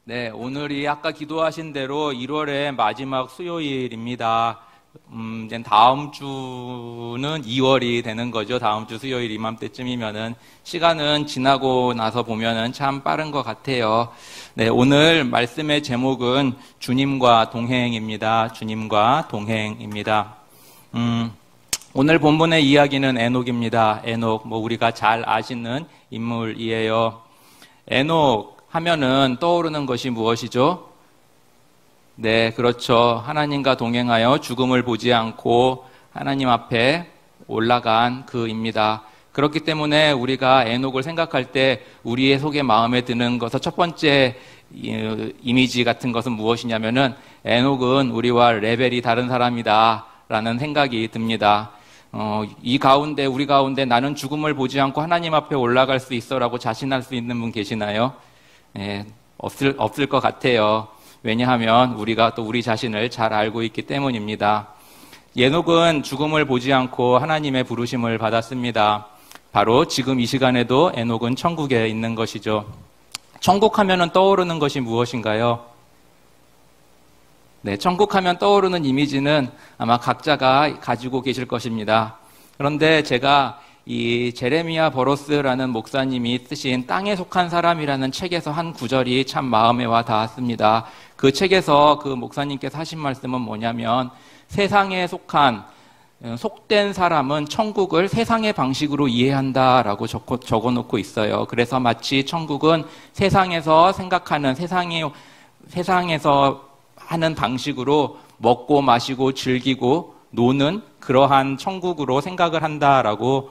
네, 오늘이 아까 기도하신 대로 1월의 마지막 수요일입니다. 이제 다음 주는 2월이 되는 거죠. 다음 주 수요일 이맘때쯤이면은 시간은 지나고 나서 보면은 참 빠른 것 같아요. 네, 오늘 말씀의 제목은 주님과 동행입니다. 주님과 동행입니다. 오늘 본문의 이야기는 에녹입니다. 에녹, 우리가 잘 아시는 인물이에요. 에녹 하면은 떠오르는 것이 무엇이죠? 네, 그렇죠. 하나님과 동행하여 죽음을 보지 않고 하나님 앞에 올라간 그입니다. 그렇기 때문에 우리가 에녹을 생각할 때 우리의 속에 마음에 드는 것은 첫 번째 이미지 같은 것은 무엇이냐면은 에녹은 우리와 레벨이 다른 사람이다 라는 생각이 듭니다. 우리 가운데 나는 죽음을 보지 않고 하나님 앞에 올라갈 수 있어 라고 자신할 수 있는 분 계시나요? 네, 없을 것 같아요. 왜냐하면 우리가 또 우리 자신을 잘 알고 있기 때문입니다. 에녹은 죽음을 보지 않고 하나님의 부르심을 받았습니다. 바로 지금 이 시간에도 에녹은 천국에 있는 것이죠. 천국 하면은 떠오르는 것이 무엇인가요? 네, 천국 하면 떠오르는 이미지는 아마 각자가 가지고 계실 것입니다. 그런데 제가 이 제레미야 버로스라는 목사님이 쓰신 땅에 속한 사람이라는 책에서 한 구절이 참 마음에 와 닿았습니다. 그 책에서 그 목사님께서 하신 말씀은 뭐냐면 세상에 속된 사람은 천국을 세상의 방식으로 이해한다라고 적어놓고 있어요. 그래서 마치 천국은 세상에서 생각하는 세상에서 하는 방식으로 먹고 마시고 즐기고 노는 그러한 천국으로 생각을 한다라고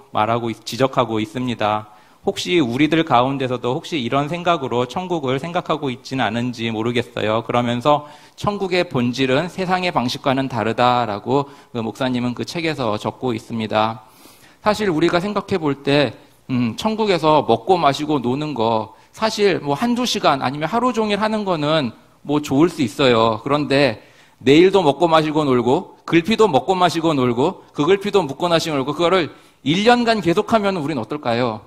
지적하고 있습니다. 혹시 우리들 가운데서도 혹시 이런 생각으로 천국을 생각하고 있지는 않은지 모르겠어요. 그러면서 천국의 본질은 세상의 방식과는 다르다라고 그 목사님은 그 책에서 적고 있습니다. 사실 우리가 생각해 볼 때 천국에서 먹고 마시고 노는 거 사실 한두 시간 아니면 하루 종일 하는 거는 좋을 수 있어요. 그런데 내일도 먹고 마시고 놀고 글피도 먹고 마시고 놀고 그 글피도 묵고 마시고 놀고 그거를 1년간 계속하면 우린 어떨까요?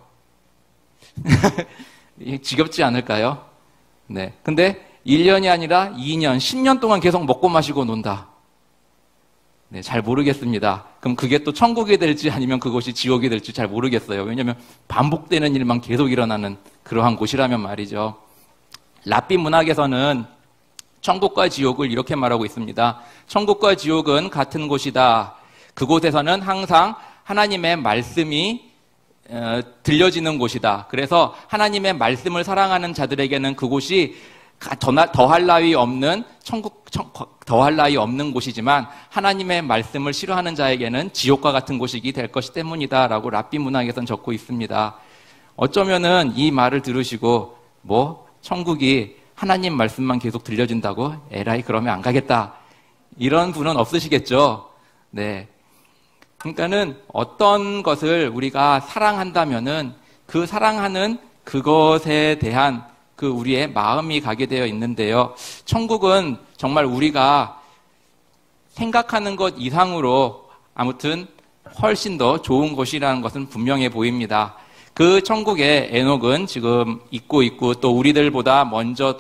지겹지 않을까요? 네. 근데 1년이 아니라 2년, 10년 동안 계속 먹고 마시고 논다. 네, 잘 모르겠습니다. 그럼 그게 또 천국이 될지 아니면 그것이 지옥이 될지 잘 모르겠어요. 왜냐하면 반복되는 일만 계속 일어나는 그러한 곳이라면 말이죠. 랍비 문학에서는 천국과 지옥을 이렇게 말하고 있습니다. 천국과 지옥은 같은 곳이다. 그곳에서는 항상 하나님의 말씀이 들려지는 곳이다. 그래서 하나님의 말씀을 사랑하는 자들에게는 그곳이 더할 나위 없는 더할 나위 없는 곳이지만 하나님의 말씀을 싫어하는 자에게는 지옥과 같은 곳이 될 것이 때문이다라고 랍비 문학에서는 적고 있습니다. 어쩌면은 이 말을 들으시고 천국이 하나님 말씀만 계속 들려준다고 에라이 그러면 안 가겠다 이런 분은 없으시겠죠. 네. 그러니까는 어떤 것을 우리가 사랑한다면은 그 사랑하는 그것에 대한 그 우리의 마음이 가게 되어 있는데요. 천국은 정말 우리가 생각하는 것 이상으로 아무튼 훨씬 더 좋은 곳이라는 것은 분명해 보입니다. 그 천국에 에녹은 지금 있고 또 우리들보다 먼저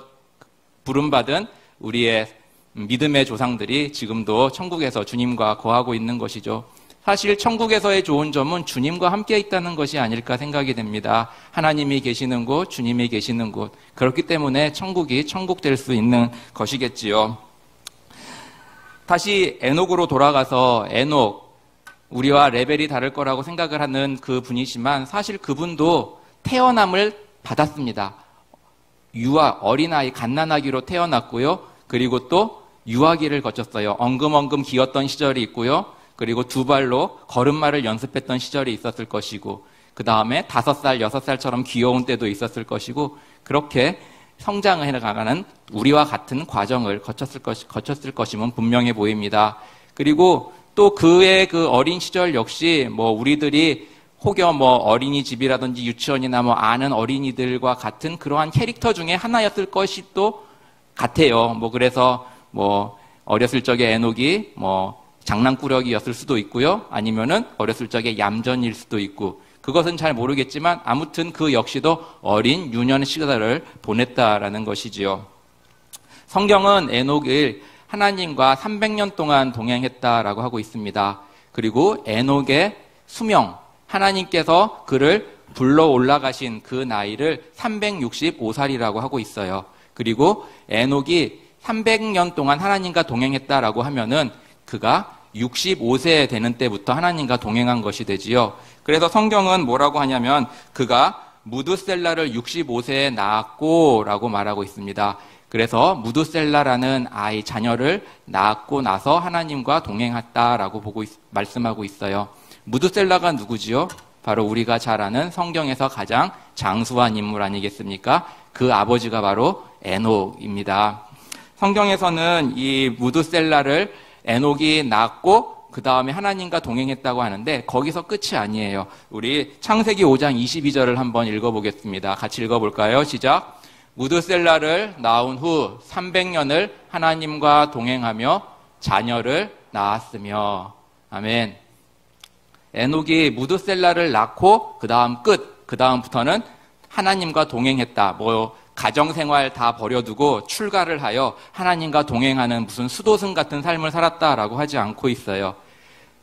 부름받은 우리의 믿음의 조상들이 지금도 천국에서 주님과 거하고 있는 것이죠. 사실 천국에서의 좋은 점은 주님과 함께 있다는 것이 아닐까 생각이 됩니다. 하나님이 계시는 곳, 주님이 계시는 곳. 그렇기 때문에 천국이 천국 될 수 있는 것이겠지요. 다시 에녹으로 돌아가서 에녹, 우리와 레벨이 다를 거라고 생각을 하는 그 분이지만 사실 그분도 태어남을 받았습니다. 어린아이, 갓난아기로 태어났고요. 그리고 또 유아기를 거쳤어요. 엉금엉금 기었던 시절이 있고요. 그리고 두 발로 걸음마를 연습했던 시절이 있었을 것이고 그 다음에 5살, 6살처럼 귀여운 때도 있었을 것이고 그렇게 성장을 해나가는 우리와 같은 과정을 거쳤을 것임은 분명해 보입니다. 그리고 또 그의 그 어린 시절 역시 우리들이 혹여 어린이집이라든지 유치원이나 아는 어린이들과 같은 그러한 캐릭터 중에 하나였을 것이 또 같아요. 그래서 어렸을 적에 에녹이 장난꾸러기였을 수도 있고요. 아니면은 어렸을 적에 얌전일 수도 있고 그것은 잘 모르겠지만 아무튼 그 역시도 어린 유년 시절을 보냈다라는 것이지요. 성경은 에녹을 하나님과 300년 동안 동행했다라고 하고 있습니다. 그리고 에녹의 수명, 하나님께서 그를 불러 올라가신 그 나이를 365살이라고 하고 있어요. 그리고 에녹이 300년 동안 하나님과 동행했다라고 하면은 그가 65세 되는 때부터 하나님과 동행한 것이 되지요. 그래서 성경은 뭐라고 하냐면 그가 무두셀라를 65세에 낳았고 라고 말하고 있습니다. 그래서 무두셀라라는 아이 자녀를 낳았고 나서 하나님과 동행했다라고 말씀하고 있어요. 무두셀라가 누구지요? 바로 우리가 잘 아는 성경에서 가장 장수한 인물 아니겠습니까? 그 아버지가 바로 에녹입니다. 성경에서는 이 무두셀라를 에녹이 낳았고 그 다음에 하나님과 동행했다고 하는데 거기서 끝이 아니에요. 우리 창세기 5장 22절을 한번 읽어보겠습니다. 같이 읽어볼까요? 시작. 무두셀라를 낳은 후 300년을 하나님과 동행하며 자녀를 낳았으며. 아멘. 에녹이 무두셀라를 낳고 그 다음 끝, 그 다음부터는 하나님과 동행했다. 가정생활 다 버려두고 출가를 하여 하나님과 동행하는 무슨 수도승 같은 삶을 살았다라고 하지 않고 있어요.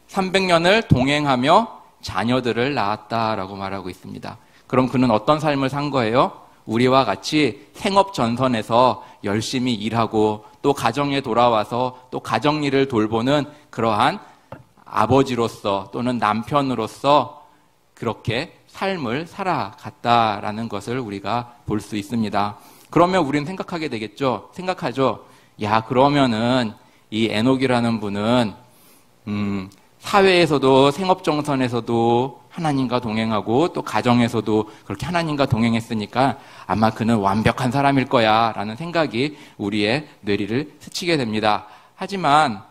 300년을 동행하며 자녀들을 낳았다라고 말하고 있습니다. 그럼 그는 어떤 삶을 산 거예요? 우리와 같이 생업 전선에서 열심히 일하고 또 가정에 돌아와서 또 가정일을 돌보는 그러한 아버지로서 또는 남편으로서 그렇게 삶을 살아갔다라는 것을 우리가 볼 수 있습니다. 그러면 우리는 생각하게 되겠죠. 생각하죠. 야, 그러면은 이 에녹이라는 분은 사회에서도 생업정선에서도 하나님과 동행하고 또 가정에서도 그렇게 하나님과 동행했으니까 아마 그는 완벽한 사람일 거야 라는 생각이 우리의 뇌리를 스치게 됩니다. 하지만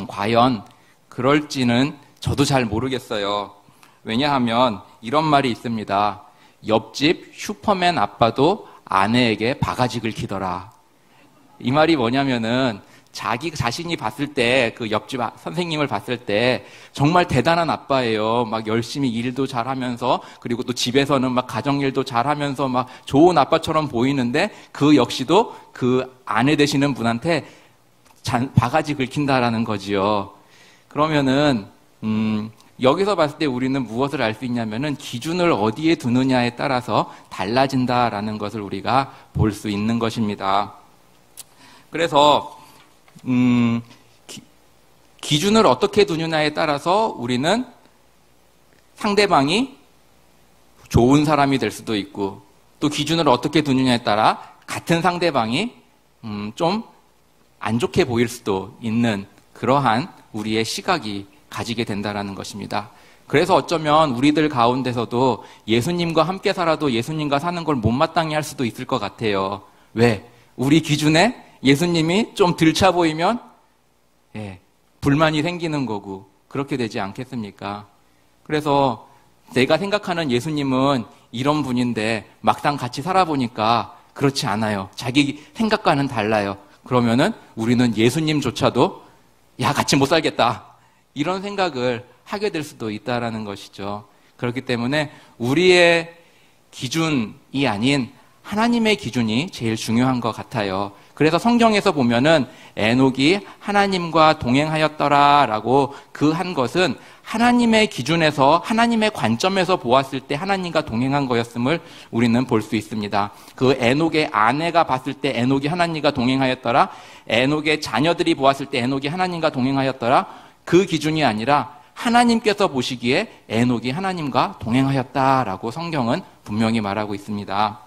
과연 그럴지는 저도 잘 모르겠어요. 왜냐하면 이런 말이 있습니다. 옆집 슈퍼맨 아빠도 아내에게 바가지 긁히더라. 이 말이 뭐냐면은 자기 자신이 봤을 때 그 옆집 선생님을 봤을 때 정말 대단한 아빠예요. 막 열심히 일도 잘하면서 그리고 또 집에서는 막 가정일도 잘하면서 막 좋은 아빠처럼 보이는데 그 역시도 그 아내 되시는 분한테 바가지 긁힌다라는 거지요. 그러면은 여기서 봤을 때 우리는 무엇을 알 수 있냐면은 기준을 어디에 두느냐에 따라서 달라진다라는 것을 우리가 볼 수 있는 것입니다. 그래서 기준을 어떻게 두느냐에 따라서 우리는 상대방이 좋은 사람이 될 수도 있고 또 기준을 어떻게 두느냐에 따라 같은 상대방이 좀 안 좋게 보일 수도 있는 그러한 우리의 시각이 가지게 된다라는 것입니다. 그래서 어쩌면 우리들 가운데서도 예수님과 함께 살아도 예수님과 사는 걸 못마땅해 할 수도 있을 것 같아요. 왜? 우리 기준에 예수님이 좀 들차 보이면 불만이 생기는 거고 그렇게 되지 않겠습니까? 그래서 내가 생각하는 예수님은 이런 분인데 막상 같이 살아보니까 그렇지 않아요. 자기 생각과는 달라요. 그러면은 우리는 예수님조차도 야, 같이 못 살겠다. 이런 생각을 하게 될 수도 있다라는 것이죠. 그렇기 때문에 우리의 기준이 아닌 하나님의 기준이 제일 중요한 것 같아요. 그래서 성경에서 보면은 에녹이 하나님과 동행하였더라라고 그 한 것은 하나님의 기준에서 하나님의 관점에서 보았을 때 하나님과 동행한 거였음을 우리는 볼 수 있습니다. 그 에녹의 아내가 봤을 때 에녹이 하나님과 동행하였더라. 에녹의 자녀들이 보았을 때 에녹이 하나님과 동행하였더라. 그 기준이 아니라 하나님께서 보시기에 에녹이 하나님과 동행하였다라고 성경은 분명히 말하고 있습니다.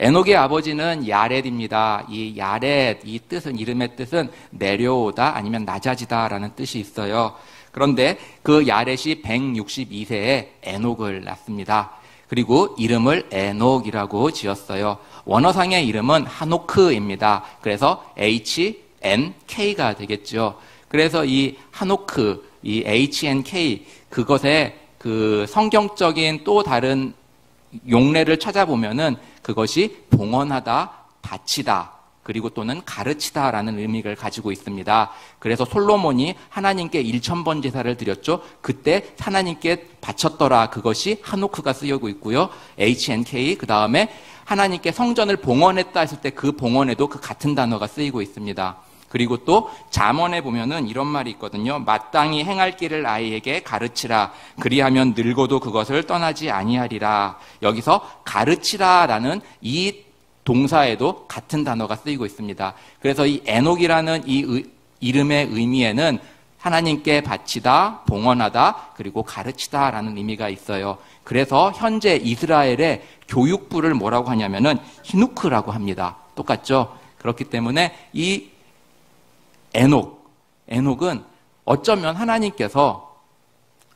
에녹의 아버지는 야렛입니다. 이 야렛, 이 뜻은, 이름의 뜻은 내려오다 아니면 낮아지다라는 뜻이 있어요. 그런데 그 야렛이 162세에 에녹을 낳습니다. 그리고 이름을 에녹이라고 지었어요. 원어상의 이름은 하노크입니다. 그래서 HNK가 되겠죠. 그래서 이 하노크, 이 HNK, 그것의 그 성경적인 또 다른 용례를 찾아보면은 그것이 봉헌하다, 바치다, 그리고 또는 가르치다라는 의미를 가지고 있습니다. 그래서 솔로몬이 하나님께 1000번 제사를 드렸죠. 그때 하나님께 바쳤더라. 그것이 하노크가 쓰이고 있고요. HNK, 그 다음에 하나님께 성전을 봉헌했다 했을 때 그 봉헌에도 그 같은 단어가 쓰이고 있습니다. 그리고 또 잠언에 보면은 이런 말이 있거든요. 마땅히 행할 길을 아이에게 가르치라. 그리하면 늙어도 그것을 떠나지 아니하리라. 여기서 가르치라라는 이 동사에도 같은 단어가 쓰이고 있습니다. 그래서 이 에녹이라는 이 이름의 의미에는 하나님께 바치다, 봉헌하다, 그리고 가르치다라는 의미가 있어요. 그래서 현재 이스라엘의 교육부를 뭐라고 하냐면은 히누크라고 합니다. 똑같죠? 그렇기 때문에 이 에녹은 어쩌면 하나님께서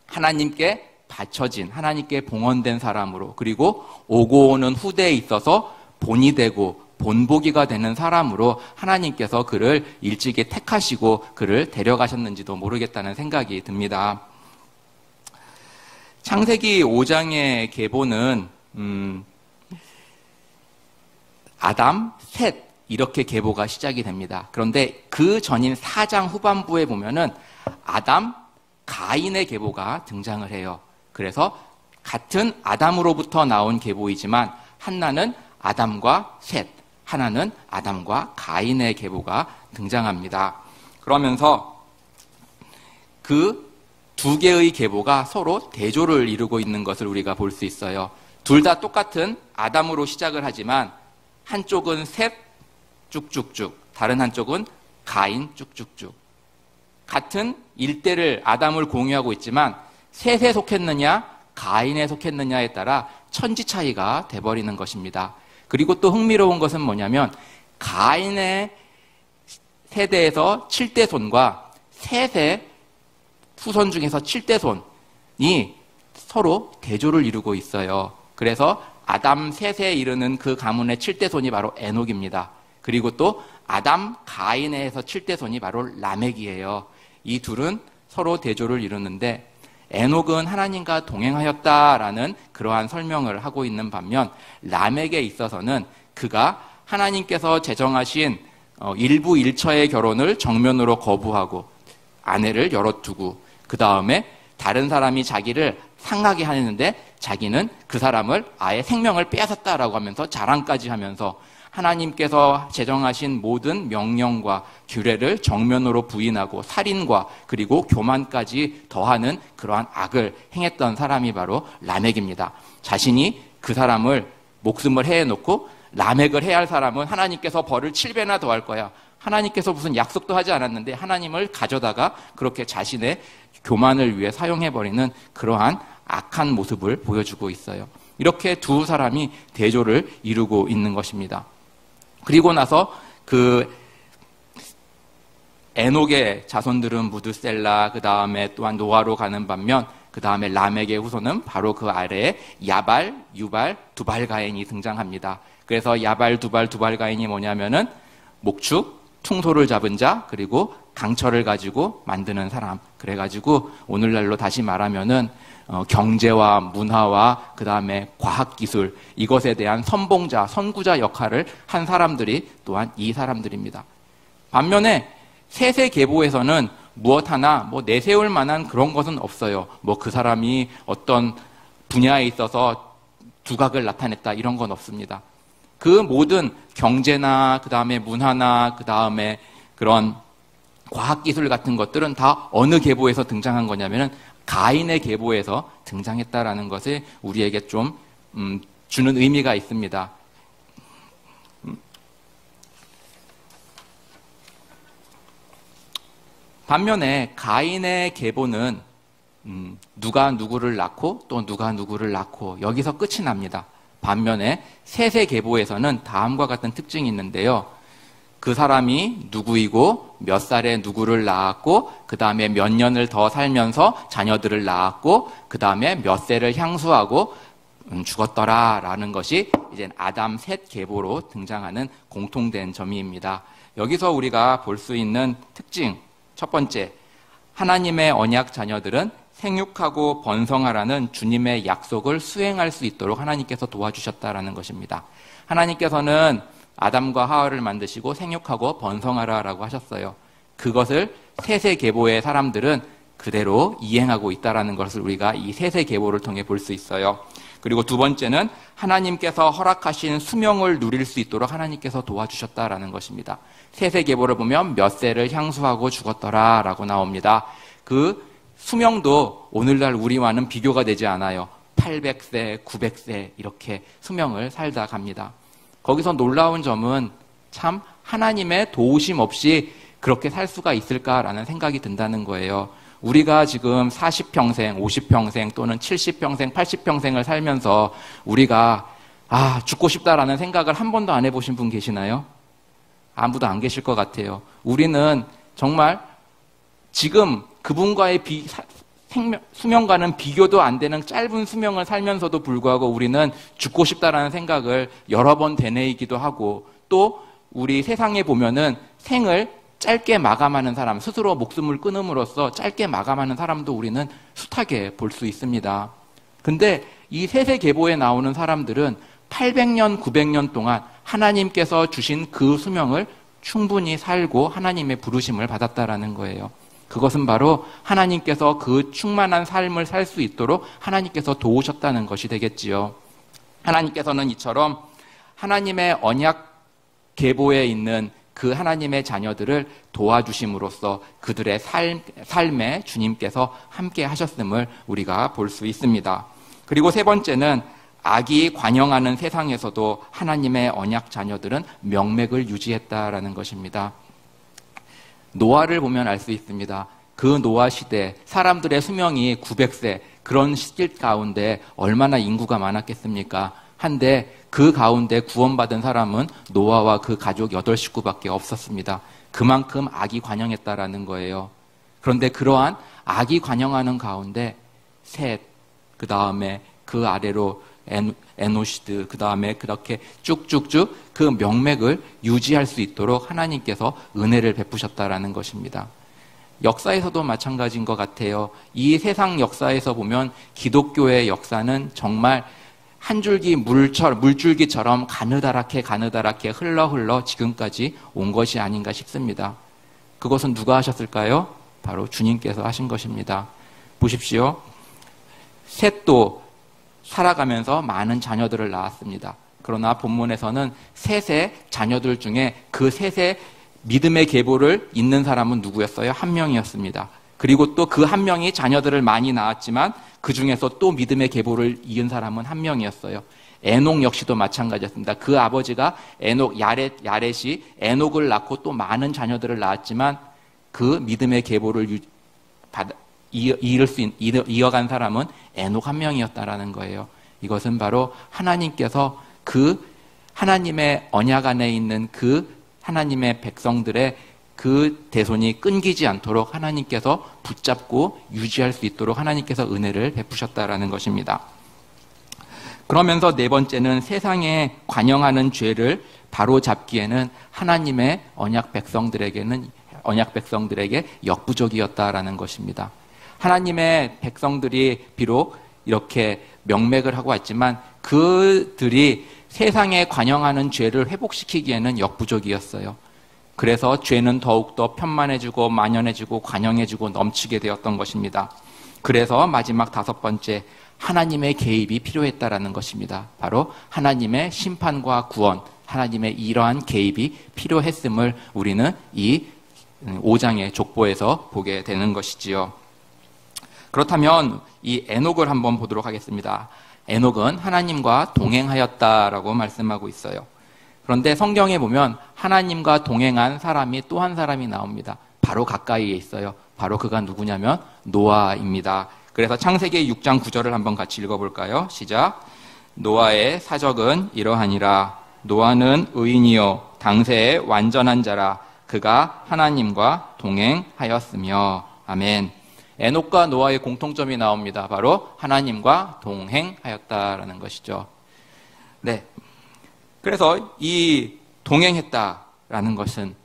하나님께 바쳐진, 하나님께 봉헌된 사람으로, 그리고 오고 오는 후대에 있어서 본이 되고 본보기가 되는 사람으로 하나님께서 그를 일찍이 택하시고 그를 데려가셨는지도 모르겠다는 생각이 듭니다. 창세기 5장의 계보는 아담, 셋 이렇게 계보가 시작이 됩니다. 그런데 그 전인 4장 후반부에 보면은 아담, 가인의 계보가 등장을 해요. 그래서 같은 아담으로부터 나온 계보이지만 하나는 아담과 셋, 하나는 아담과 가인의 계보가 등장합니다. 그러면서 그 두 개의 계보가 서로 대조를 이루고 있는 것을 우리가 볼 수 있어요. 둘 다 똑같은 아담으로 시작을 하지만 한쪽은 셋 쭉쭉쭉, 다른 한쪽은 가인 쭉쭉쭉. 같은 일대를 아담을 공유하고 있지만 셋에 속했느냐 가인에 속했느냐에 따라 천지 차이가 돼버리는 것입니다. 그리고 또 흥미로운 것은 뭐냐면 가인의 세대에서 7대손과 셋의 후손 중에서 7대손이 서로 대조를 이루고 있어요. 그래서 아담 셋에 이르는 그 가문의 7대손이 바로 에녹입니다. 그리고 또 아담 가인에서 7대손이 바로 라멕이에요. 이 둘은 서로 대조를 이루는데 에녹은 하나님과 동행하였다라는 그러한 설명을 하고 있는 반면 라멕에 있어서는 그가 하나님께서 제정하신 일부 일처의 결혼을 정면으로 거부하고 아내를 열어두고 그 다음에 다른 사람이 자기를 상하게 하는데 자기는 그 사람을 아예 생명을 빼앗았다라고 하면서 자랑까지 하면서 하나님께서 제정하신 모든 명령과 규례를 정면으로 부인하고 살인과 그리고 교만까지 더하는 그러한 악을 행했던 사람이 바로 라멕입니다. 자신이 그 사람을 목숨을 해놓고 라멕을 해야 할 사람은 하나님께서 벌을 7배나 더할 거야. 하나님께서 무슨 약속도 하지 않았는데 하나님을 가져다가 그렇게 자신의 교만을 위해 사용해버리는 그러한 악한 모습을 보여주고 있어요. 이렇게 두 사람이 대조를 이루고 있는 것입니다. 그리고 나서 그 에녹의 자손들은 무드셀라, 그 다음에 또한 노아로 가는 반면 그 다음에 라멕의 후손은 바로 그 아래에 야발, 유발, 두발가인이 등장합니다. 그래서 야발, 두발, 두발가인이 뭐냐면은 목축, 퉁소를 잡은 자, 그리고 강철을 가지고 만드는 사람. 그래가지고 오늘날로 다시 말하면은 경제와 문화와 그 다음에 과학기술 이것에 대한 선봉자, 선구자 역할을 한 사람들이 또한 이 사람들입니다. 반면에 셋의 계보에서는 무엇 하나 내세울 만한 그런 것은 없어요. 그 사람이 어떤 분야에 있어서 두각을 나타냈다 이런 건 없습니다. 그 모든 경제나 그 다음에 문화나 그 다음에 그런 과학기술 같은 것들은 다 어느 계보에서 등장한 거냐면은 가인의 계보에서 등장했다라는 것을 우리에게 좀 주는 의미가 있습니다. 반면에 가인의 계보는 누가 누구를 낳고 또 누가 누구를 낳고 여기서 끝이 납니다. 반면에 셋의 계보에서는 다음과 같은 특징이 있는데요. 그 사람이 누구이고 몇 살에 누구를 낳았고 그 다음에 몇 년을 더 살면서 자녀들을 낳았고 그 다음에 몇 세를 향수하고 죽었더라라는 것이 이제 아담 셋 계보로 등장하는 공통된 점입니다. 여기서 우리가 볼 수 있는 특징 첫 번째, 하나님의 언약 자녀들은 생육하고 번성하라는 주님의 약속을 수행할 수 있도록 하나님께서 도와주셨다라는 것입니다. 하나님께서는 아담과 하와를 만드시고 생육하고 번성하라라고 하셨어요. 그것을 세세계보의 사람들은 그대로 이행하고 있다는 것을 우리가 이 세세계보를 통해 볼 수 있어요. 그리고 두 번째는 하나님께서 허락하신 수명을 누릴 수 있도록 하나님께서 도와주셨다라는 것입니다. 세세계보를 보면 몇 세를 향수하고 죽었더라라고 나옵니다. 그 수명도 오늘날 우리와는 비교가 되지 않아요. 800세, 900세 이렇게 수명을 살다 갑니다. 거기서 놀라운 점은 참 하나님의 도우심 없이 그렇게 살 수가 있을까라는 생각이 든다는 거예요. 우리가 지금 40평생, 50평생 또는 70평생, 80평생을 살면서 우리가 죽고 싶다라는 생각을 한 번도 안 해보신 분 계시나요? 아무도 안 계실 것 같아요. 우리는 정말 지금 그분과의 수명과는 비교도 안 되는 짧은 수명을 살면서도 불구하고 우리는 죽고 싶다라는 생각을 여러 번 되뇌이기도 하고, 또 우리 세상에 보면은 생을 짧게 마감하는 사람, 스스로 목숨을 끊음으로써 짧게 마감하는 사람도 우리는 숱하게 볼 수 있습니다. 근데 이 세세계보에 나오는 사람들은 800년, 900년 동안 하나님께서 주신 그 수명을 충분히 살고 하나님의 부르심을 받았다라는 거예요. 그것은 바로 하나님께서 그 충만한 삶을 살 수 있도록 하나님께서 도우셨다는 것이 되겠지요. 하나님께서는 이처럼 하나님의 언약 계보에 있는 그 하나님의 자녀들을 도와주심으로써 그들의 삶에 주님께서 함께 하셨음을 우리가 볼 수 있습니다. 그리고 세 번째는 악이 관영하는 세상에서도 하나님의 언약 자녀들은 명맥을 유지했다라는 것입니다. 노아를 보면 알 수 있습니다. 그 노아 시대 사람들의 수명이 900세, 그런 시기 가운데 얼마나 인구가 많았겠습니까? 한데 그 가운데 구원받은 사람은 노아와 그 가족 8식구밖에 없었습니다. 그만큼 악이 관영했다라는 거예요. 그런데 그러한 악이 관영하는 가운데 셋, 그 다음에 그 아래로 에노시드, 그 다음에 그렇게 쭉쭉쭉 그 명맥을 유지할 수 있도록 하나님께서 은혜를 베푸셨다라는 것입니다. 역사에서도 마찬가지인 것 같아요. 이 세상 역사에서 보면 기독교의 역사는 정말 한 줄기 물줄기처럼 가느다랗게 흘러 지금까지 온 것이 아닌가 싶습니다. 그것은 누가 하셨을까요? 바로 주님께서 하신 것입니다. 보십시오. 셋도 살아가면서 많은 자녀들을 낳았습니다. 그러나 본문에서는 셋의 자녀들 중에 그 셋의 믿음의 계보를 잇는 사람은 누구였어요? 한 명이었습니다. 그리고 또 그 한 명이 자녀들을 많이 낳았지만 그 중에서 또 믿음의 계보를 이은 사람은 한 명이었어요. 에녹 역시도 마찬가지였습니다. 그 아버지가 야렛이 에녹을 낳고 또 많은 자녀들을 낳았지만 그 믿음의 계보를 이어간 사람은 에녹 한 명이었다라는 거예요. 이것은 바로 하나님께서 그 하나님의 언약 안에 있는 그 하나님의 백성들의 그 대손이 끊기지 않도록 하나님께서 붙잡고 유지할 수 있도록 하나님께서 은혜를 베푸셨다라는 것입니다. 그러면서 네 번째는 세상에 관영하는 죄를 바로 잡기에는 하나님의 언약 백성들에게 역부족이었다라는 것입니다. 하나님의 백성들이 비록 이렇게 명맥을 하고 왔지만 그들이 세상에 관영하는 죄를 회복시키기에는 역부족이었어요. 그래서 죄는 더욱더 편만해지고 만연해지고 관영해지고 넘치게 되었던 것입니다. 그래서 마지막 다섯 번째, 하나님의 개입이 필요했다라는 것입니다. 바로 하나님의 심판과 구원, 하나님의 이러한 개입이 필요했음을 우리는 이 5장의 족보에서 보게 되는 것이지요. 그렇다면 이 에녹을 한번 보도록 하겠습니다. 에녹은 하나님과 동행하였다라고 말씀하고 있어요. 그런데 성경에 보면 하나님과 동행한 사람이 또 한 사람이 나옵니다. 바로 가까이에 있어요. 바로 그가 누구냐면 노아입니다. 그래서 창세기 6장 9절을 한번 같이 읽어볼까요? 시작. 노아의 사적은 이러하니라. 노아는 의인이요 당세의 완전한 자라. 그가 하나님과 동행하였으며. 아멘. 에녹과 노아의 공통점이 나옵니다. 바로 하나님과 동행하였다라는 것이죠. 네. 그래서 이 동행했다라는 것은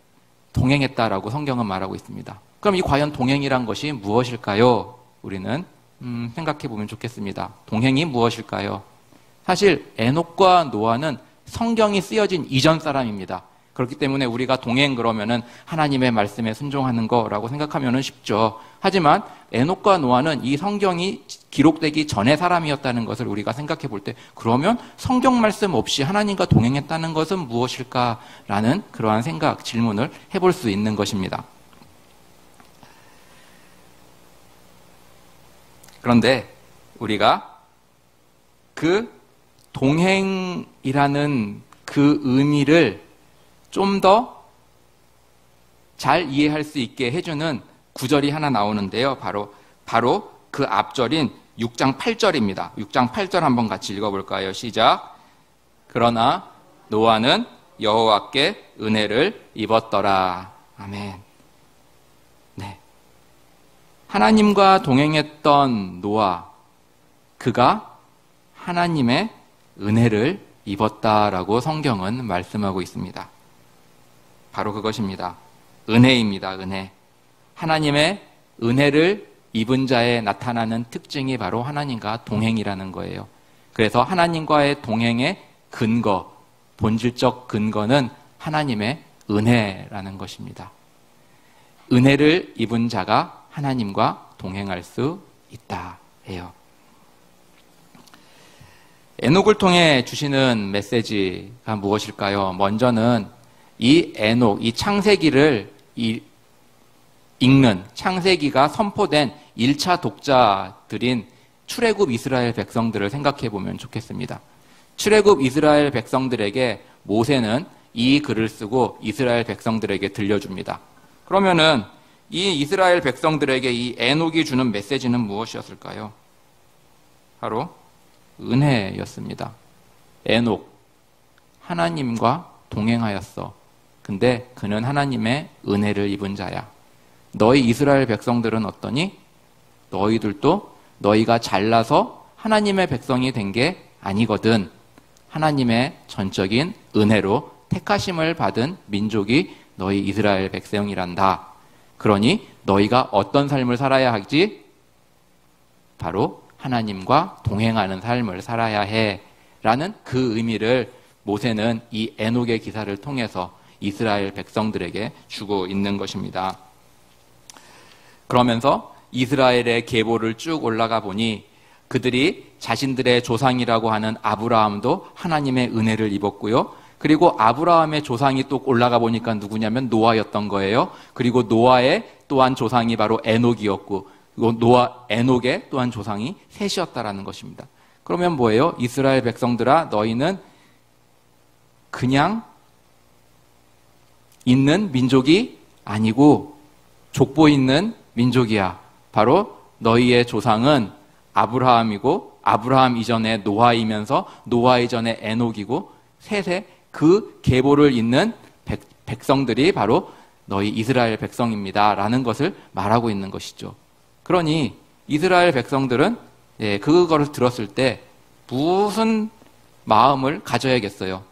동행했다라고 성경은 말하고 있습니다. 그럼 이 과연 동행이란 것이 무엇일까요? 우리는 생각해 보면 좋겠습니다. 동행이 무엇일까요? 사실 에녹과 노아는 성경이 쓰여진 이전 사람입니다. 그렇기 때문에 우리가 동행 그러면은 하나님의 말씀에 순종하는 거라고 생각하면은 쉽죠. 하지만 에녹과 노아는 이 성경이 기록되기 전의 사람이었다는 것을 우리가 생각해 볼 때, 그러면 성경 말씀 없이 하나님과 동행했다는 것은 무엇일까라는 그러한 생각, 질문을 해볼 수 있는 것입니다. 그런데 우리가 그 동행이라는 그 의미를 좀 더 잘 이해할 수 있게 해주는 구절이 하나 나오는데요. 바로 그 앞절인 6장 8절입니다. 6장 8절 한번 같이 읽어볼까요? 시작. 그러나 노아는 여호와께 은혜를 입었더라. 아멘. 네. 하나님과 동행했던 노아, 그가 하나님의 은혜를 입었다라고 성경은 말씀하고 있습니다. 바로 그것입니다. 은혜입니다. 은혜. 하나님의 은혜를 입은 자에 나타나는 특징이 바로 하나님과 동행이라는 거예요. 그래서 하나님과의 동행의 근거, 본질적 근거는 하나님의 은혜라는 것입니다. 은혜를 입은 자가 하나님과 동행할 수 있다 해요. 에녹을 통해 주시는 메시지가 무엇일까요? 먼저는 이 에녹, 이 창세기를 읽는, 창세기가 선포된 1차 독자들인 출애굽 이스라엘 백성들을 생각해 보면 좋겠습니다. 출애굽 이스라엘 백성들에게 모세는 이 글을 쓰고 이스라엘 백성들에게 들려줍니다. 그러면은 이 이스라엘 백성들에게 이 에녹이 주는 메시지는 무엇이었을까요? 바로 은혜였습니다. 에녹, 하나님과 동행하였어. 근데 그는 하나님의 은혜를 입은 자야. 너희 이스라엘 백성들은 어떠니? 너희들도 너희가 잘나서 하나님의 백성이 된 게 아니거든. 하나님의 전적인 은혜로 택하심을 받은 민족이 너희 이스라엘 백성이란다. 그러니 너희가 어떤 삶을 살아야 하지? 바로 하나님과 동행하는 삶을 살아야 해. 라는 그 의미를 모세는 이 에녹의 기사를 통해서 이스라엘 백성들에게 주고 있는 것입니다. 그러면서 이스라엘의 계보를 쭉 올라가 보니 그들이 자신들의 조상이라고 하는 아브라함도 하나님의 은혜를 입었고요. 그리고 아브라함의 조상이 또 올라가 보니까 누구냐면 노아였던 거예요. 그리고 노아의 또한 조상이 바로 에녹이었고, 에녹의 또한 조상이 셋이었다라는 것입니다. 그러면 뭐예요? 이스라엘 백성들아, 너희는 그냥 있는 민족이 아니고 족보 있는 민족이야. 바로 너희의 조상은 아브라함이고, 아브라함 이전에 노아이면서 노아 이전에 에녹이고, 셋의 그 계보를 잇는 백성들이 바로 너희 이스라엘 백성입니다. 라는 것을 말하고 있는 것이죠. 그러니 이스라엘 백성들은 그거를 들었을 때 무슨 마음을 가져야겠어요?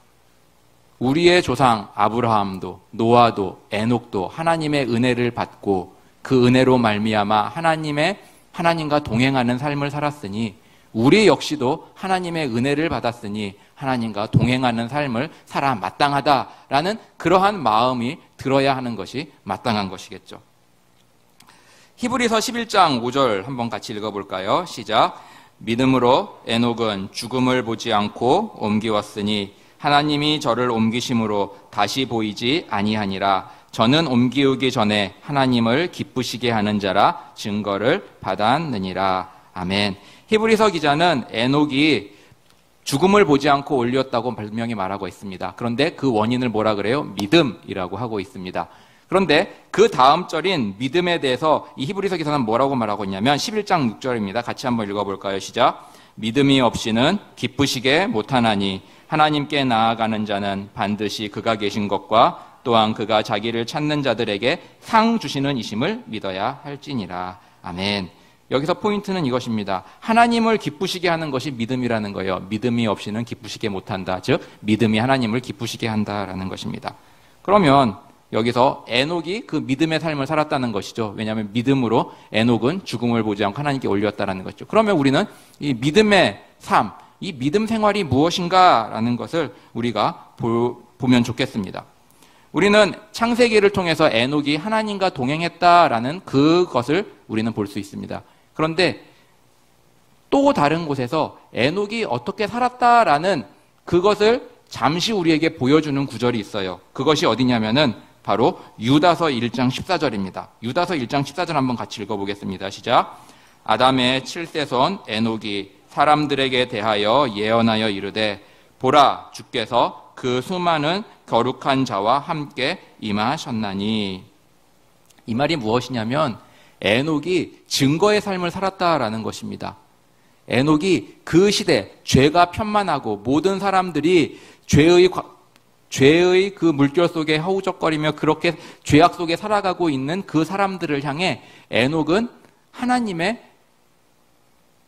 우리의 조상 아브라함도 노아도 에녹도 하나님의 은혜를 받고 그 은혜로 말미암아 하나님과 동행하는 삶을 살았으니 우리 역시도 하나님의 은혜를 받았으니 하나님과 동행하는 삶을 살아 마땅하다라는 그러한 마음이 들어야 하는 것이 마땅한 것이겠죠. 히브리서 11장 5절 한번 같이 읽어볼까요? 시작. 믿음으로 에녹은 죽음을 보지 않고 옮기웠으니 하나님이 저를 옮기심으로 다시 보이지 아니하니라. 저는 옮기우기 전에 하나님을 기쁘시게 하는 자라 증거를 받았느니라. 아멘. 히브리서 기자는 에녹이 죽음을 보지 않고 올렸다고 분명히 말하고 있습니다. 그런데 그 원인을 뭐라 그래요? 믿음이라고 하고 있습니다. 그런데 그 다음 절인 믿음에 대해서 이 히브리서 기자는 뭐라고 말하고 있냐면 11장 6절입니다. 같이 한번 읽어볼까요? 시작. 믿음이 없이는 기쁘시게 못하나니 하나님께 나아가는 자는 반드시 그가 계신 것과 또한 그가 자기를 찾는 자들에게 상 주시는 이심을 믿어야 할지니라. 아멘. 여기서 포인트는 이것입니다. 하나님을 기쁘시게 하는 것이 믿음이라는 거예요. 믿음이 없이는 기쁘시게 못한다. 즉 믿음이 하나님을 기쁘시게 한다라는 것입니다. 그러면 여기서 에녹이 그 믿음의 삶을 살았다는 것이죠. 왜냐하면 믿음으로 에녹은 죽음을 보지 않고 하나님께 올렸다는 것이죠. 그러면 우리는 이 믿음의 삶, 이 믿음 생활이 무엇인가라는 것을 우리가 보면 좋겠습니다. 우리는 창세기를 통해서 에녹이 하나님과 동행했다라는 그것을 우리는 볼 수 있습니다. 그런데 또 다른 곳에서 에녹이 어떻게 살았다라는 그것을 잠시 우리에게 보여주는 구절이 있어요. 그것이 어디냐면은 바로 유다서 1장 14절입니다. 유다서 1장 14절 한번 같이 읽어보겠습니다. 시작. 아담의 7세손 에녹이 사람들에게 대하여 예언하여 이르되 보라 주께서 그 수많은 거룩한 자와 함께 임하셨나니. 이 말이 무엇이냐면 에녹이 증거의 삶을 살았다라는 것입니다. 에녹이 그 시대 죄가 편만하고 모든 사람들이 죄의 그 물결 속에 허우적거리며 그렇게 죄악 속에 살아가고 있는 그 사람들을 향해 에녹은 하나님의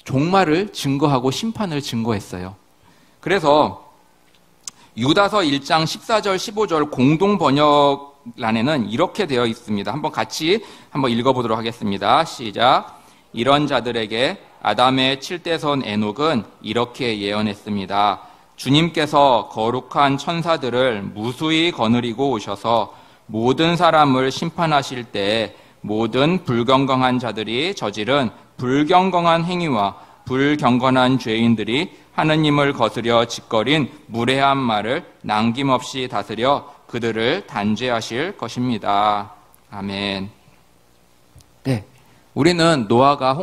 종말을 증거하고 심판을 증거했어요. 그래서 유다서 1장 14절 15절 공동 번역란에는 이렇게 되어 있습니다. 한번 같이 읽어보도록 하겠습니다. 시작. 이런 자들에게 아담의 7대손 에녹은 이렇게 예언했습니다. 주님께서 거룩한 천사들을 무수히 거느리고 오셔서 모든 사람을 심판하실 때 모든 불경건한 자들이 저지른 불경건한 행위와 불경건한 죄인들이 하느님을 거스려 짓거린 무례한 말을 남김없이 다스려 그들을 단죄하실 것입니다. 아멘. 네, 우리는 노아가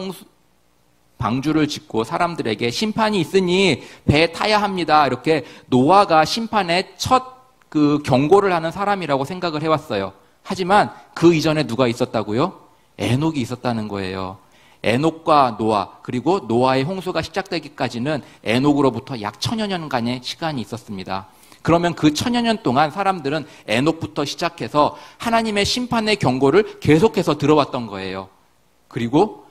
방주를 짓고 사람들에게 심판이 있으니 배에 타야 합니다. 이렇게 노아가 심판의 첫 그 경고를 하는 사람이라고 생각을 해왔어요. 하지만 그 이전에 누가 있었다고요? 에녹이 있었다는 거예요. 에녹과 노아, 그리고 노아의 홍수가 시작되기까지는 에녹으로부터 약 1000여 년간의 시간이 있었습니다. 그러면 그 1000여 년 동안 사람들은 에녹부터 시작해서 하나님의 심판의 경고를 계속해서 들어왔던 거예요. 그리고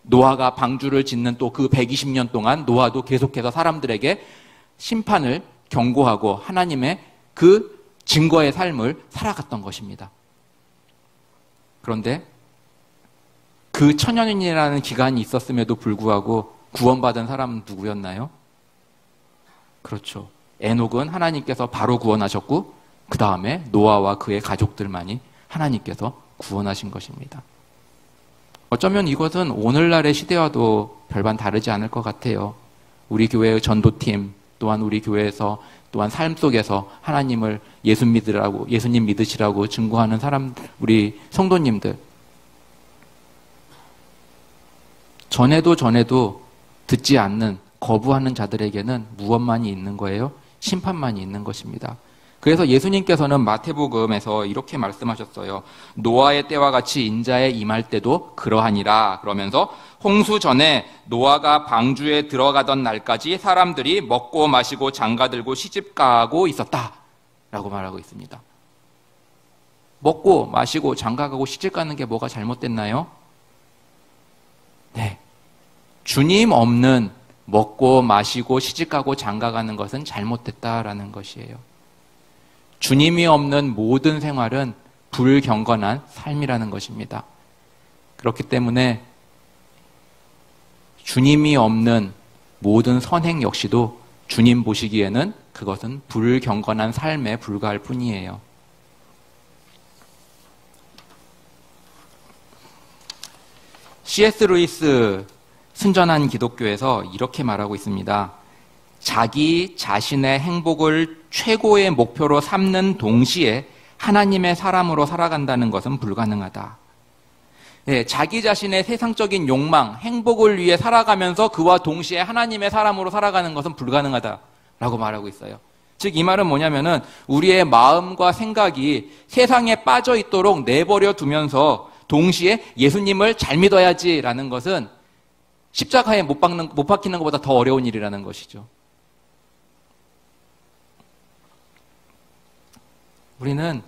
노아가 방주를 짓는 또 그 120년 동안 노아도 계속해서 사람들에게 심판을 경고하고 하나님의 그 증거의 삶을 살아갔던 것입니다. 그런데 그 1000여 년이라는 기간이 있었음에도 불구하고 구원받은 사람은 누구였나요? 그렇죠. 에녹은 하나님께서 바로 구원하셨고 그 다음에 노아와 그의 가족들만이 하나님께서 구원하신 것입니다. 어쩌면 이것은 오늘날의 시대와도 별반 다르지 않을 것 같아요. 우리 교회의 전도팀 또한 우리 교회에서 또한 삶 속에서 하나님을 예수님 믿으시라고 증거하는 사람, 우리 성도님들 전에도 듣지 않는 거부하는 자들에게는 무엇만이 있는 거예요? 심판만이 있는 것입니다. 그래서 예수님께서는 마태복음에서 이렇게 말씀하셨어요. 노아의 때와 같이 인자에 임할 때도 그러하니라. 그러면서 홍수 전에 노아가 방주에 들어가던 날까지 사람들이 먹고 마시고 장가들고 시집가고 있었다 라고 말하고 있습니다. 먹고 마시고 장가가고 시집가는 게 뭐가 잘못됐나요? 네, 주님 없는 먹고 마시고 시집가고 장가가는 것은 잘못됐다라는 것이에요. 주님이 없는 모든 생활은 불경건한 삶이라는 것입니다. 그렇기 때문에 주님이 없는 모든 선행 역시도 주님 보시기에는 그것은 불경건한 삶에 불과할 뿐이에요. C.S. 루이스 순전한 기독교에서 이렇게 말하고 있습니다. 자기 자신의 행복을 최고의 목표로 삼는 동시에 하나님의 사람으로 살아간다는 것은 불가능하다. 네, 자기 자신의 세상적인 욕망, 행복을 위해 살아가면서 그와 동시에 하나님의 사람으로 살아가는 것은 불가능하다라고 말하고 있어요. 즉 이 말은 뭐냐면은 우리의 마음과 생각이 세상에 빠져 있도록 내버려 두면서 동시에 예수님을 잘 믿어야지라는 것은 십자가에 못 박히는 것보다 더 어려운 일이라는 것이죠. 우리는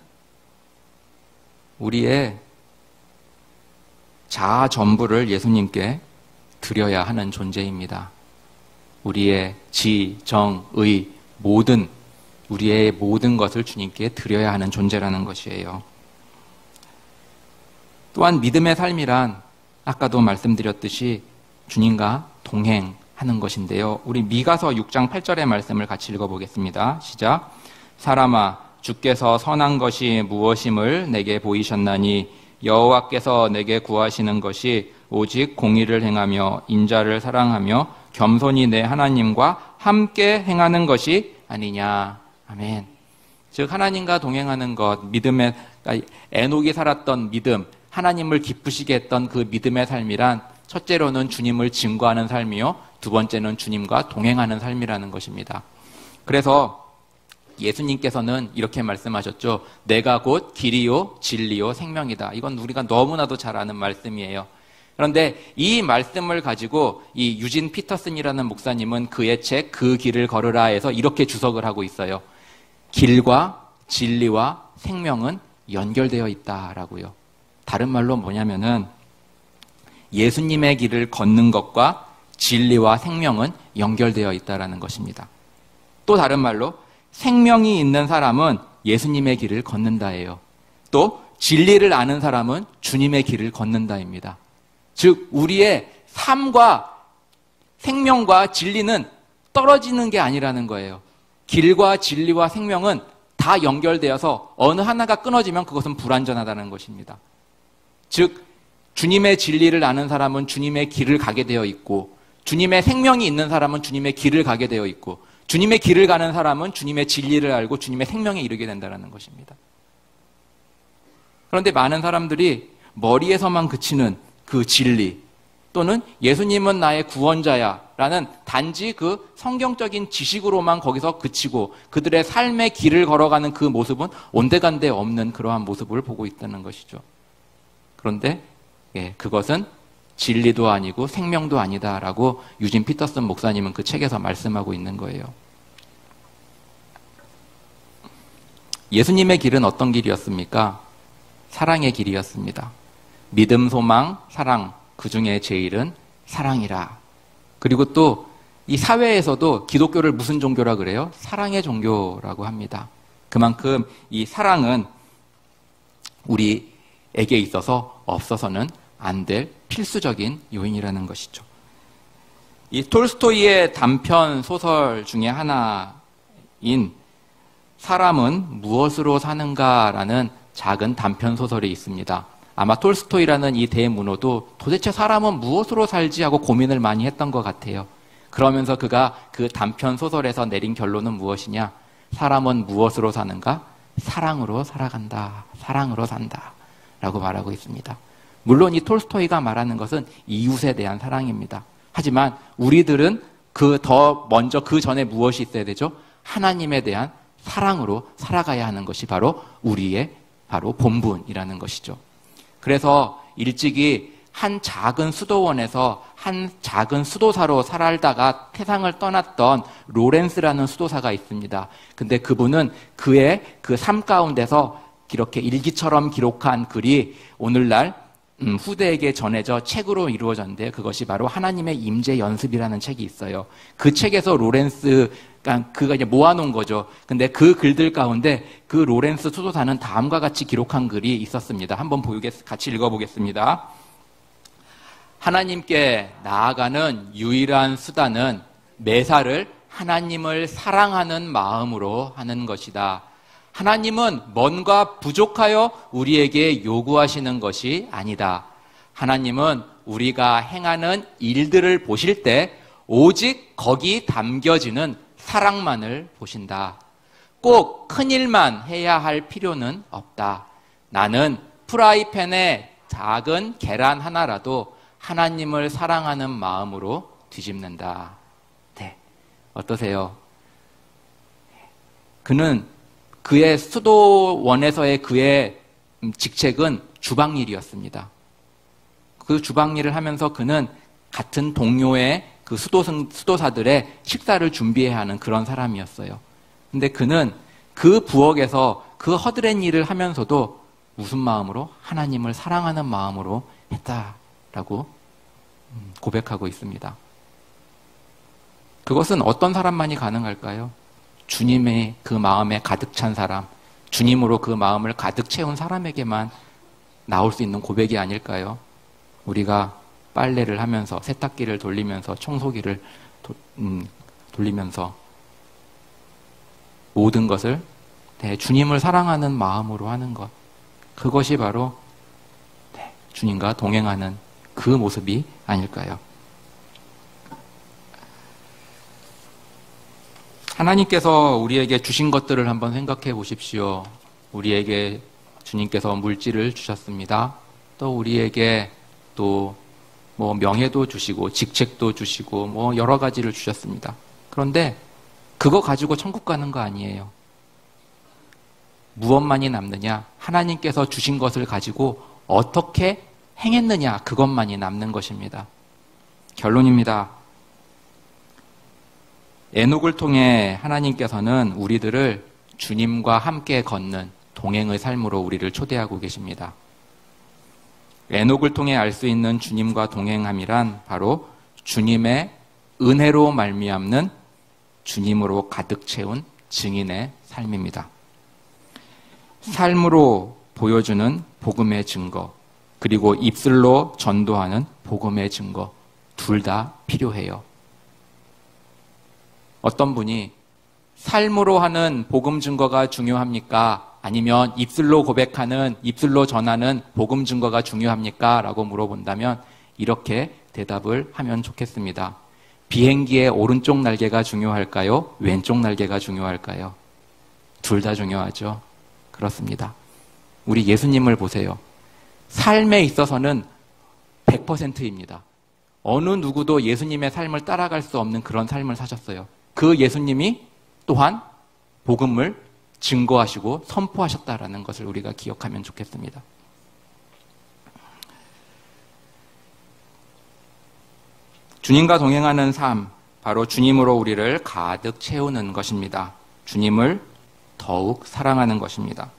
우리의 자아 전부를 예수님께 드려야 하는 존재입니다. 우리의 지, 정, 의, 우리의 모든 것을 주님께 드려야 하는 존재라는 것이에요. 또한 믿음의 삶이란 아까도 말씀드렸듯이 주님과 동행하는 하는 것인데요. 우리 미가서 6장 8절의 말씀을 같이 읽어보겠습니다. 시작. 사람아, 주께서 선한 것이 무엇임을 내게 보이셨나니 여호와께서 내게 구하시는 것이 오직 공의를 행하며 인자를 사랑하며 겸손히 내 하나님과 함께 행하는 것이 아니냐. 아멘. 즉 하나님과 동행하는 것, 믿음의 에녹이 살았던 믿음, 하나님을 기쁘시게 했던 그 믿음의 삶이란 첫째로는 주님을 증거하는 삶이요, 두 번째는 주님과 동행하는 삶이라는 것입니다. 그래서 예수님께서는 이렇게 말씀하셨죠. 내가 곧 길이요 진리요 생명이다. 이건 우리가 너무나도 잘 아는 말씀이에요. 그런데 이 말씀을 가지고 이 유진 피터슨이라는 목사님은 그의 책 그 길을 걸으라 해서 이렇게 주석을 하고 있어요. 길과 진리와 생명은 연결되어 있다라고요. 다른 말로 뭐냐면은 예수님의 길을 걷는 것과 진리와 생명은 연결되어 있다라는 것입니다. 또 다른 말로 생명이 있는 사람은 예수님의 길을 걷는다예요. 또 진리를 아는 사람은 주님의 길을 걷는다입니다. 즉 우리의 삶과 생명과 진리는 떨어지는 게 아니라는 거예요. 길과 진리와 생명은 다 연결되어서 어느 하나가 끊어지면 그것은 불완전하다는 것입니다. 즉 주님의 진리를 아는 사람은 주님의 길을 가게 되어 있고 주님의 생명이 있는 사람은 주님의 길을 가게 되어 있고 주님의 길을 가는 사람은 주님의 진리를 알고 주님의 생명에 이르게 된다는 것입니다. 그런데 많은 사람들이 머리에서만 그치는 그 진리 또는 예수님은 나의 구원자야 라는 단지 그 성경적인 지식으로만 거기서 그치고 그들의 삶의 길을 걸어가는 그 모습은 온데간데 없는 그러한 모습을 보고 있다는 것이죠. 그런데 그것은 진리도 아니고 생명도 아니다라고 유진 피터슨 목사님은 그 책에서 말씀하고 있는 거예요. 예수님의 길은 어떤 길이었습니까? 사랑의 길이었습니다. 믿음, 소망, 사랑, 그 중에 제일은 사랑이라. 그리고 또 이 사회에서도 기독교를 무슨 종교라 그래요? 사랑의 종교라고 합니다. 그만큼 이 사랑은 우리에게 있어서 없어서는 안 될 필수적인 요인이라는 것이죠. 이 톨스토이의 단편 소설 중에 하나인 사람은 무엇으로 사는가라는 작은 단편 소설이 있습니다. 아마 톨스토이라는 이 대문호도 도대체 사람은 무엇으로 살지 하고 고민을 많이 했던 것 같아요. 그러면서 그가 그 단편 소설에서 내린 결론은 무엇이냐? 사람은 무엇으로 사는가? 사랑으로 살아간다. 사랑으로 산다. 라고 말하고 있습니다. 물론 이 톨스토이가 말하는 것은 이웃에 대한 사랑입니다. 하지만 우리들은 더 먼저 그 전에 무엇이 있어야 되죠? 하나님에 대한 사랑으로 살아가야 하는 것이 바로 우리의 바로 본분이라는 것이죠. 그래서 일찍이 한 작은 수도원에서 한 작은 수도사로 살다가 세상을 떠났던 로렌스라는 수도사가 있습니다. 근데 그분은 그의 그 삶 가운데서 이렇게 일기처럼 기록한 글이 오늘날 후대에게 전해져 책으로 이루어졌는데 그것이 바로 하나님의 임재 연습이라는 책이 있어요. 그 책에서 그가 이제 모아놓은 거죠. 근데 그 글들 가운데 그 로렌스 수도사는 다음과 같이 기록한 글이 있었습니다. 한번 같이 읽어보겠습니다. 하나님께 나아가는 유일한 수단은 매사를 하나님을 사랑하는 마음으로 하는 것이다. 하나님은 뭔가 부족하여 우리에게 요구하시는 것이 아니다. 하나님은 우리가 행하는 일들을 보실 때 오직 거기 담겨지는 사랑만을 보신다. 꼭 큰일만 해야 할 필요는 없다. 나는 프라이팬에 작은 계란 하나라도 하나님을 사랑하는 마음으로 뒤집는다. 네, 어떠세요? 그의 수도원에서의 그의 직책은 주방일이었습니다. 그 주방일을 하면서 그는 같은 동료의 그 수도사들의 식사를 준비해야 하는 그런 사람이었어요. 근데 그는 그 부엌에서 그 허드렛 일을 하면서도 무슨 마음으로? 하나님을 사랑하는 마음으로 했다라고 고백하고 있습니다. 그것은 어떤 사람만이 가능할까요? 주님의 그 마음에 가득 찬 사람, 주님으로 그 마음을 가득 채운 사람에게만 나올 수 있는 고백이 아닐까요? 우리가 빨래를 하면서 세탁기를 돌리면서 청소기를 돌리면서 모든 것을 주님을 사랑하는 마음으로 하는 것. 그것이 바로 주님과 동행하는 그 모습이 아닐까요? 하나님께서 우리에게 주신 것들을 한번 생각해 보십시오. 우리에게 주님께서 물질을 주셨습니다. 또 우리에게 또 명예도 주시고 직책도 주시고 여러 가지를 주셨습니다. 그런데 그거 가지고 천국 가는 거 아니에요. 무엇만이 남느냐? 하나님께서 주신 것을 가지고 어떻게 행했느냐? 그것만이 남는 것입니다. 결론입니다. 에녹을 통해 하나님께서는 우리들을 주님과 함께 걷는 동행의 삶으로 우리를 초대하고 계십니다. 에녹을 통해 알 수 있는 주님과 동행함이란 바로 주님의 은혜로 말미암는 주님으로 가득 채운 증인의 삶입니다. 삶으로 보여주는 복음의 증거, 그리고 입술로 전도하는 복음의 증거, 둘 다 필요해요. 어떤 분이 삶으로 하는 복음 증거가 중요합니까? 아니면 입술로 고백하는, 입술로 전하는 복음 증거가 중요합니까? 라고 물어본다면 이렇게 대답을 하면 좋겠습니다. 비행기의 오른쪽 날개가 중요할까요? 왼쪽 날개가 중요할까요? 둘 다 중요하죠. 그렇습니다. 우리 예수님을 보세요. 삶에 있어서는 100%입니다. 어느 누구도 예수님의 삶을 따라갈 수 없는 그런 삶을 사셨어요. 그 예수님이 또한 복음을 증거하시고 선포하셨다라는 것을 우리가 기억하면 좋겠습니다. 주님과 동행하는 삶, 바로 주님으로 우리를 가득 채우는 것입니다. 주님을 더욱 사랑하는 것입니다.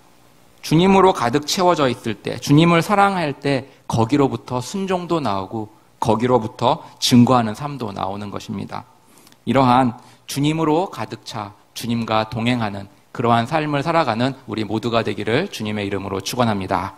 주님으로 가득 채워져 있을 때, 주님을 사랑할 때 거기로부터 순종도 나오고 거기로부터 증거하는 삶도 나오는 것입니다. 이러한 주님으로 가득 차 주님과 동행하는 그러한 삶을 살아가는 우리 모두가 되기를 주님의 이름으로 축원합니다.